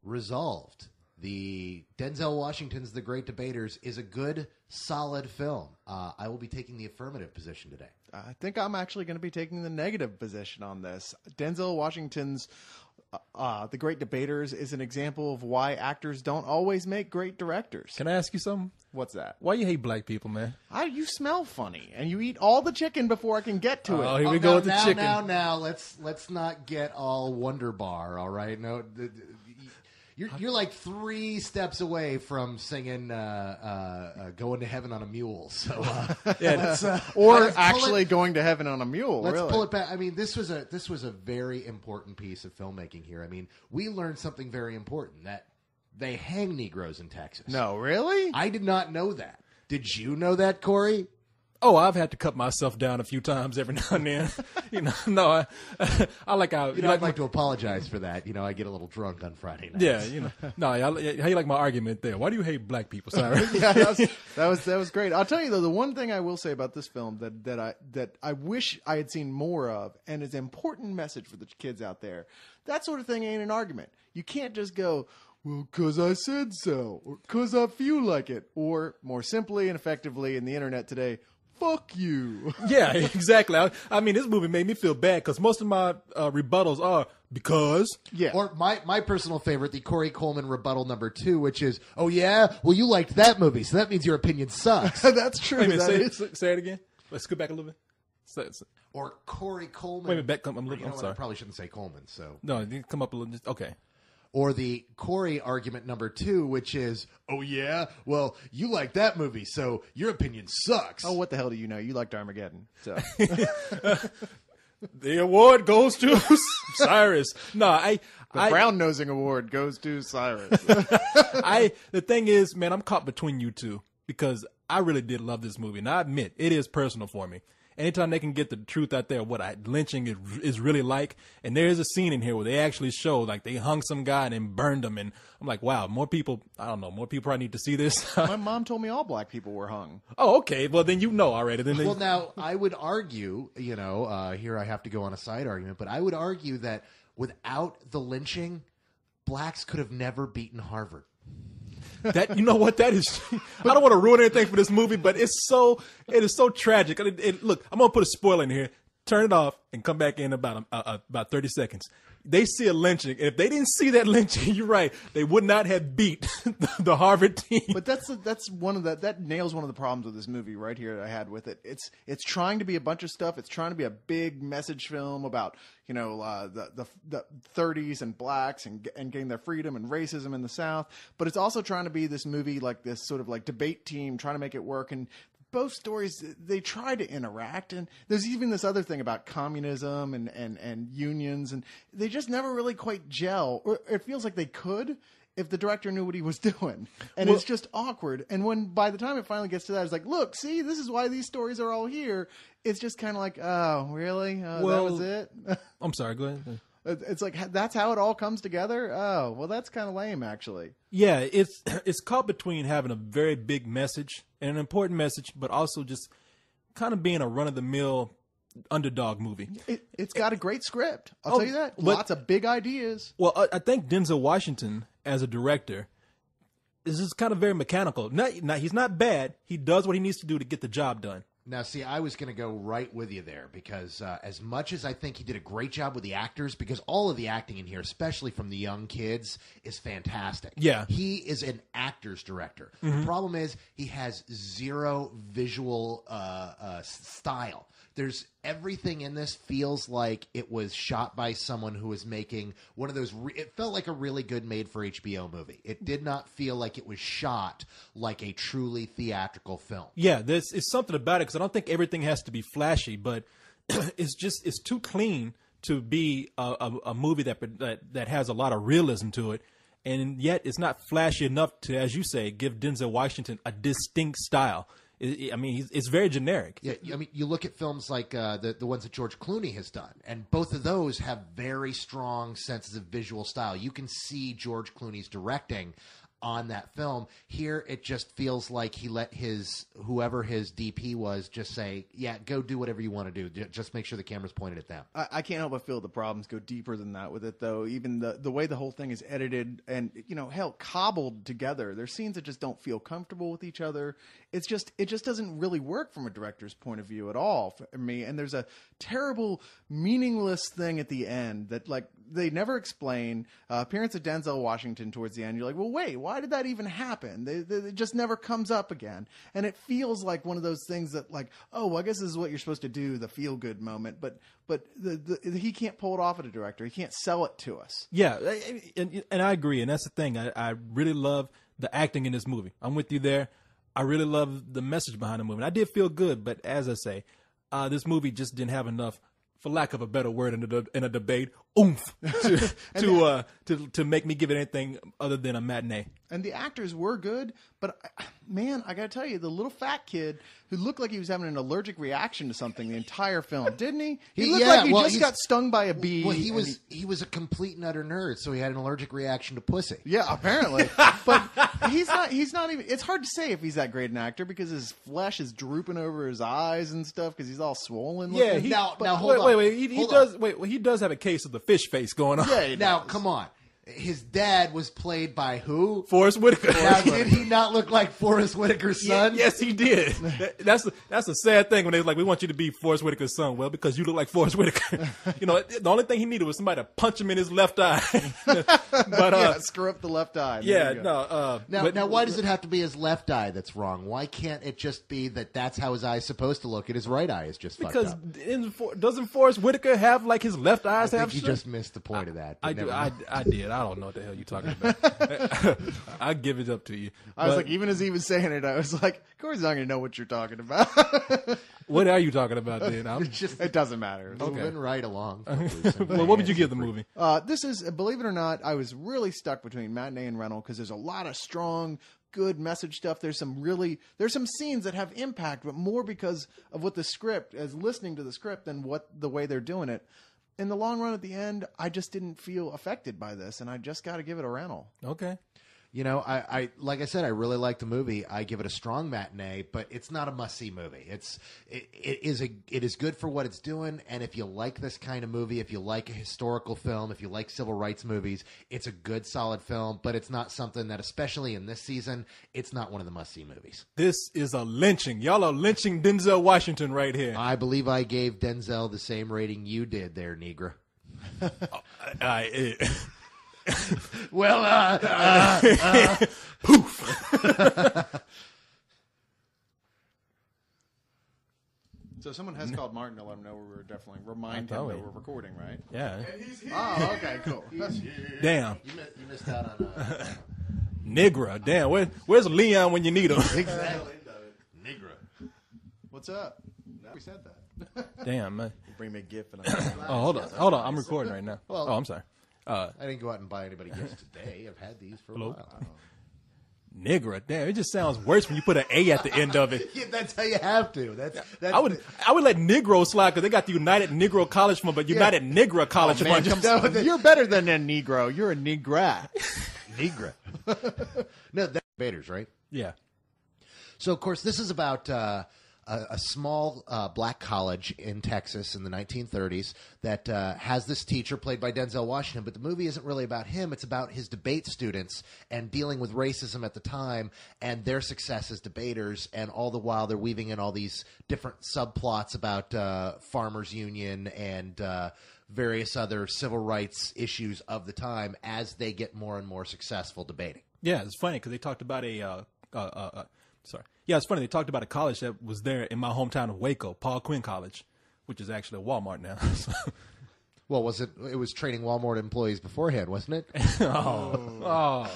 Resolved. The Denzel Washington's The Great Debaters is a good, solid film. I will be taking the affirmative position today. I think I'm actually going to be taking the negative position on this. Denzel Washington's The Great Debaters is an example of why actors don't always make great directors. Can I ask you something? What's that? Why you hate black people, man? You smell funny, and you eat all the chicken before I can get to it. Oh, here we go with the chicken. Now, let's not get all Wonder Bar, all right? No, you're like 3 steps away from singing "Going to Heaven on a Mule." So, or actually going to heaven on a mule. Let's really. pull it back. I mean, this was a very important piece of filmmaking here. I mean, we learned something very important, that they hang Negroes in Texas. No, really? I did not know that. Did you know that, Corey? Oh, I've had to cut myself down a few times every now and then. No, I like how. I'd like to apologize for that. I get a little drunk on Friday nights. Yeah, No, how you like my argument there? Why do you hate black people? Sorry. Yeah, that was great. I'll tell you though, the one thing I will say about this film that I wish I had seen more of, and is an important message for the kids out there. That sort of thing ain't an argument. You can't just go, well, 'cause I said so, or 'cause I feel like it, or more simply and effectively in the internet today, fuck you. Yeah, exactly. I mean, this movie made me feel bad because most of my rebuttals are because. Yeah. Or my personal favorite, the Corey Coleman rebuttal number 2, which is, oh, yeah? Well, you liked that movie, so that means your opinion sucks. That's true. Wait a minute, say it again. Let's go back a little bit. Or Corey Coleman. Wait a minute, I'm sorry. I probably shouldn't say Coleman. So no, you come up a little. Okay. Or the Corey argument number 2, which is, oh, yeah? Well, you like that movie, so your opinion sucks. Oh, what the hell do you know? You liked Armageddon. So the award goes to Cyrus. No, the brown nosing award goes to Cyrus. The thing is, man, I'm caught between you two because I really did love this movie. And I admit, it is personal for me. Anytime they can get the truth out there of what lynching is really like, and there is a scene in here where they actually show, like, they hung some guy and then burned him, and I'm like, wow, more people probably need to see this. My mom told me all black people were hung. Oh, okay, well, then already. Well, now, I would argue, here I have to go on a side argument, but I would argue that without the lynching, blacks could have never beaten Harvard. That that is. I don't want to ruin anything for this movie, but it is so tragic. Look, I'm gonna put a spoiler in here. Turn it off and come back in about 30 seconds. They see a lynching. And if they didn't see that lynching, you're right. They would not have beat the Harvard team. But that's one of that nails one of the problems with this movie right here that I had with it. It's trying to be a bunch of stuff. It's trying to be a big message film about the 30s and blacks and getting their freedom and racism in the South. But it's also trying to be this movie like this sort of like debate team trying to make it work. And both stories, they try to interact, and there's even this other thing about communism and unions, and they just never really quite gel. Or it feels like they could if the director knew what he was doing, and it's just awkward. And when by the time it finally gets to that, it's like, look, see, this is why these stories are all here. It's just kind of like, oh, really? That was it? I'm sorry. Go ahead. It's like that's how it all comes together. Oh, well, that's kind of lame, actually. Yeah, it's caught between having a very big message and an important message, but also just kind of being a run-of-the-mill underdog movie. It's got a great script. I'll tell you that. Lots of big ideas. Well, I think Denzel Washington, as a director, is just kind of very mechanical. He's not bad. He does what he needs to do to get the job done. Now, see, I was going to go right with you there because as much as I think he did a great job with the actors, because all of the acting in here, especially from the young kids, is fantastic. Yeah. He is an actor's director. Mm-hmm. The problem is he has zero visual style. There's everything in this feels like it was shot by someone who was making one of those. It felt like a really good made for HBO movie. It did not feel like it was shot like a truly theatrical film. Yeah, there's something about it because I don't think everything has to be flashy, but it's too clean to be a movie that has a lot of realism to it, and yet it's not flashy enough to, as you say, give Denzel Washington a distinct style. I mean, it's very generic. Yeah, I mean, you look at films like the ones that George Clooney has done, and both of those have very strong senses of visual style. You can see George Clooney's directing on that film. Here, it just feels like he let whoever his DP was just say, yeah, go do whatever you want to do. Just make sure the camera's pointed at them. I can't help but feel the problems go deeper than that with it, though. Even the way the whole thing is edited and, hell, cobbled together. There's scenes that just don't feel comfortable with each other. It just doesn't really work from a director's point of view at all for me. And there's a terrible, meaningless thing at the end that, like, they never explain. Appearance of Denzel Washington towards the end. You're like, well, wait, why did that even happen? It just never comes up again. And it feels like one of those things that, like, oh, well, I guess this is what you're supposed to do, the feel-good moment. But he can't pull it off as a director. He can't sell it to us. Yeah, and I agree. And that's the thing. I really love the acting in this movie. I'm with you there. I really love the message behind the movie. And I did feel good, but as I say, this movie just didn't have enough, for lack of a better word in a debate, oomph to make me give it anything other than a matinee. And the actors were good, but man, I got to tell you, the little fat kid who looked like he was having an allergic reaction to something the entire film, didn't he? He looked like he just got stung by a bee. Well, he was a complete and utter nerd, so he had an allergic reaction to pussy. Yeah, apparently. But he's not even. It's hard to say if he's that great an actor because his flesh is drooping over his eyes and stuff because he's all swollen. Yeah, looking. He does have a case of the fish face going on. Yeah, now come on. His dad was played by who? Forrest Whitaker. Now, did he not look like Forrest Whitaker's son? Yes, he did. That's a sad thing when they're like, we want you to be Forrest Whitaker's son. Well, because you look like Forrest Whitaker. The only thing he needed was somebody to punch him in his left eye. But screw up the left eye. Now, why does it have to be his left eye that's wrong? Why can't it just be that's how his eye is supposed to look and his right eye is just fucked up? Because doesn't Forrest Whitaker have like his left eye? I think you just missed the point of that. I did. I don't know what the hell you're talking about. I give it up to you. I was like, even as he was saying it, I was like, Corey's not going to know what you're talking about. What are you talking about then? It doesn't matter. Moving right along. Well, what would you give the movie? This is, believe it or not, I was really stuck between matinee and rental because there's a lot of strong, good message stuff. There's some scenes that have impact, but more because of what the script, as listening to the script than the way they're doing it. In the long run, at the end, I just didn't feel affected by this, and I just got to give it a rental. Okay. I like I said, I really like the movie. I give it a strong matinee, but it's not a must-see movie. It is good for what it's doing, and if you like this kind of movie, if you like a historical film, if you like civil rights movies, it's a good, solid film, but it's not something that, especially in this season, it's not one of the must-see movies. This is a lynching. Y'all are lynching Denzel Washington right here. I believe I gave Denzel the same rating you did there, Negra. Well, poof. So someone has called Martin to let him know we're definitely remind him that we're recording, right? Yeah. And he's here. Oh, okay, cool. Damn. You missed out on Negra. Damn. Where's Leon when you need him? Exactly. Negra. What's up? We said that. Damn, man. Bring me a gift. Hold on. I'm recording right now. Well, I'm sorry. I didn't go out and buy anybody gifts today. I've had these for a while. Negra. Damn, it just sounds worse when you put an A at the end of it. Yeah, that's how you have to. That's I would let Negro slide because they got the United Negro College Fund, but United Negra College Fund. You're better than a Negro. You're a Negra. Negra. No, that's Invaders, right? Yeah. So, of course, this is about a small black college in Texas in the 1930s that has this teacher played by Denzel Washington, but the movie isn't really about him. It's about his debate students and dealing with racism at the time and their success as debaters, and all the while they're weaving in all these different subplots about farmers' union and various other civil rights issues of the time as they get more and more successful debating. Yeah, it's funny because they talked about it's funny. They talked about a college that was there in my hometown of Waco, Paul Quinn College, which is actually a Walmart now. Well, it was training Walmart employees beforehand, wasn't it? Oh.